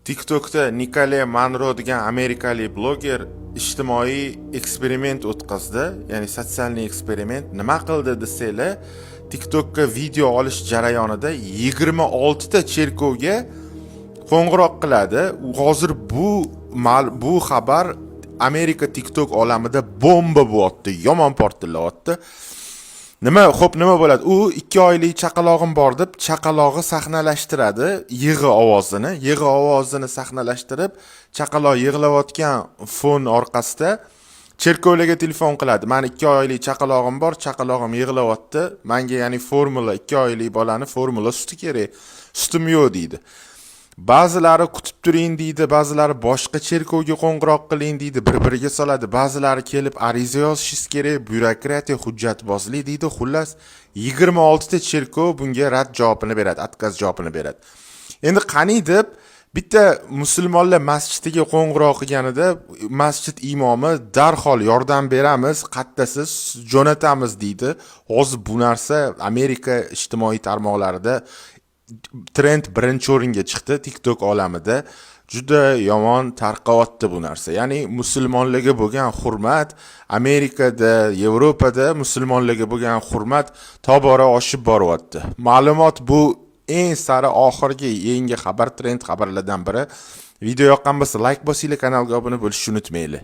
TikTokda Nikole Manro degan amerikalik bloger ijtimoiy eksperiment o'tkazdi. Ya'ni sotsial eksperiment. Nima qildi desanglar, TikTokka video olish jarayonida 26 ta cherkovga qo'ng'iroq qiladi. Hozir bu xabar Amerika TikTok olamida bomba bo'lyapti, yomon portlayapti. Nima bo'ladi? U 2 oylik chaqalog'im bor deb chaqalog'i sahnalashtiradi, yig'i ovozini sahnalashtirib, chaqaloq yig'layotgan fon orqasida cherkovlarga telefon qiladi. Meni 2 oylik chaqalog'im bor, chaqalog'im yig'layapti. Menga ya'ni formula 2 oylik bolani formula suti kerak. Sutim yo'q deydi. Ba'zilari kutib turing deydi, ba'zilari boshqa cherkovga qo'ng'iroq qiling deydi, bir-biriga soladi. Ba'zilari kelib ariza yozishingiz kerak, byurokratiya, hujjatbozlik deydi. Xullas 26 ta cherkov bunga rad javobini beradi, отказ javobini beradi. Endi qani deb bitta musulmonlar masjidiga qo'ng'iroq qilganida masjid imomi darhol yordam beramiz, qattasiz jo'natamiz deydi. Hozir bu narsa Amerika ijtimoiy tarmoqlarida trend birinchi o'ringa chiqdi. TikTok olamida juda yomon tarqayapti bu narsa. Ya'ni musulmonlarga bo'lgan hurmat, Amerikada, Yevropada musulmonlarga bo'lgan hurmat tobora oshib boryapti. Ma'lumot bu eng sari oxirgi yangi xabarlardan biri. Video yoqqan bo'lsa like bosinglar, kanalga obuna bo'lishni unutmanglar.